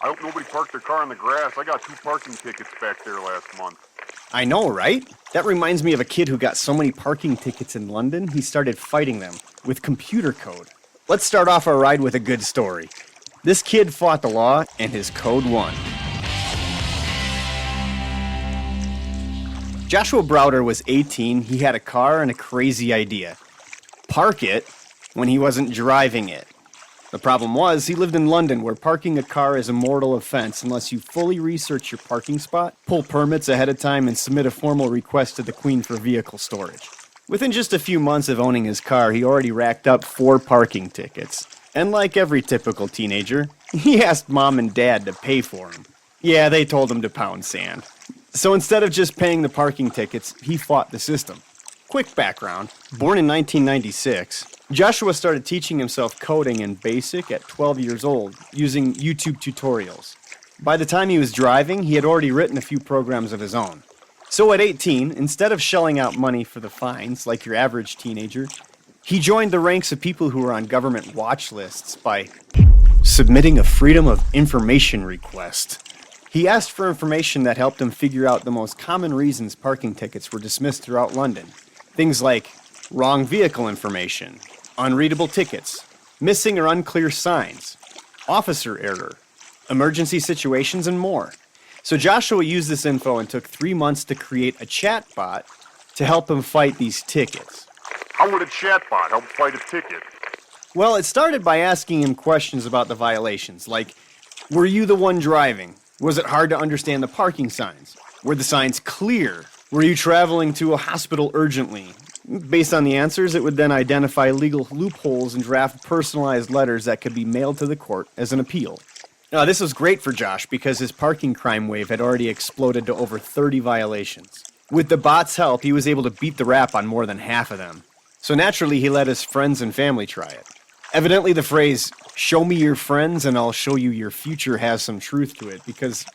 I hope nobody parked their car on the grass. I got 2 parking tickets back there last month. I know, right? That reminds me of a kid who got so many parking tickets in London, he started fighting them with computer code. Let's start off our ride with a good story. This kid fought the law, and his code won. Joshua Browder was 18, he had a car and a crazy idea. Park it when he wasn't driving it. The problem was, he lived in London, where parking a car is a mortal offense unless you fully research your parking spot, pull permits ahead of time, and submit a formal request to the Queen for vehicle storage. Within just a few months of owning his car, he already racked up 4 parking tickets. And like every typical teenager, he asked mom and dad to pay for him. Yeah, they told him to pound sand. So instead of just paying the parking tickets, he fought the system. Quick background, born in 1996, Joshua started teaching himself coding in BASIC at 12 years old, using YouTube tutorials. By the time he was driving, he had already written a few programs of his own. So at 18, instead of shelling out money for the fines like your average teenager, he joined the ranks of people who were on government watch lists by submitting a Freedom of Information request. He asked for information that helped him figure out the most common reasons parking tickets were dismissed throughout London. Things like wrong vehicle information, unreadable tickets, missing or unclear signs, officer error, emergency situations, and more. So Joshua used this info and took 3 months to create a chatbot to help him fight these tickets. How would a chatbot help fight a ticket? Well, it started by asking him questions about the violations, like, were you the one driving? Was it hard to understand the parking signs? Were the signs clear? Were you traveling to a hospital urgently? Based on the answers, it would then identify legal loopholes and draft personalized letters that could be mailed to the court as an appeal. Now, this was great for Josh because his parking crime wave had already exploded to over 30 violations. With the bot's help, he was able to beat the rap on more than half of them. So naturally, he let his friends and family try it. Evidently, the phrase, "show me your friends and I'll show you your future," has some truth to it because,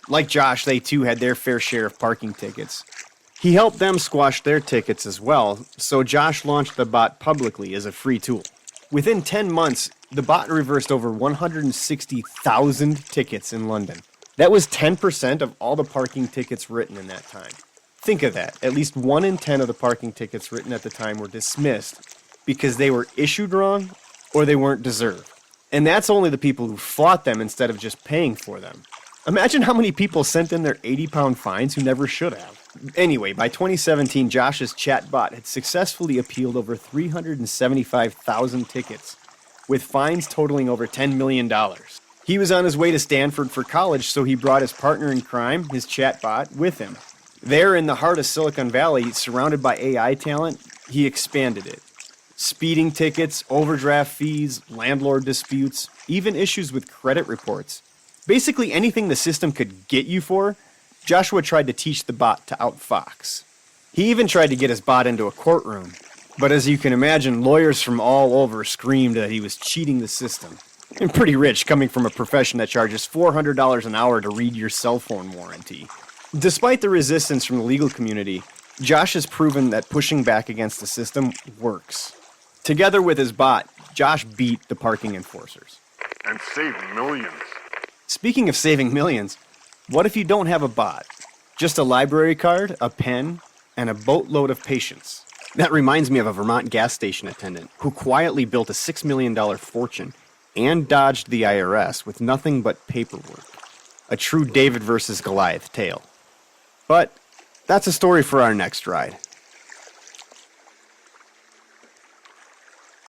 like Josh, they too had their fair share of parking tickets. He helped them squash their tickets as well, so Josh launched the bot publicly as a free tool. Within 10 months, the bot reversed over 160,000 tickets in London. That was 10% of all the parking tickets written in that time. Think of that. At least 1 in 10 of the parking tickets written at the time were dismissed because they were issued wrong or they weren't deserved. And that's only the people who fought them instead of just paying for them. Imagine how many people sent in their 80-pound fines who never should have. Anyway, by 2017, Josh's chatbot had successfully appealed over 375,000 tickets, with fines totaling over $10 million. He was on his way to Stanford for college, so he brought his partner in crime, his chatbot, with him. There in the heart of Silicon Valley, surrounded by AI talent, he expanded it. Speeding tickets, overdraft fees, landlord disputes, even issues with credit reports. Basically anything the system could get you for, Joshua tried to teach the bot to outfox. He even tried to get his bot into a courtroom, but as you can imagine, lawyers from all over screamed that he was cheating the system. And pretty rich, coming from a profession that charges $400 an hour to read your cell phone warranty. Despite the resistance from the legal community, Josh has proven that pushing back against the system works. Together with his bot, Josh beat the parking enforcers. And saved millions. Speaking of saving millions, what if you don't have a bot? Just a library card, a pen, and a boatload of patience. That reminds me of a Vermont gas station attendant who quietly built a $6 million fortune and dodged the IRS with nothing but paperwork. A true David versus Goliath tale. But that's a story for our next ride.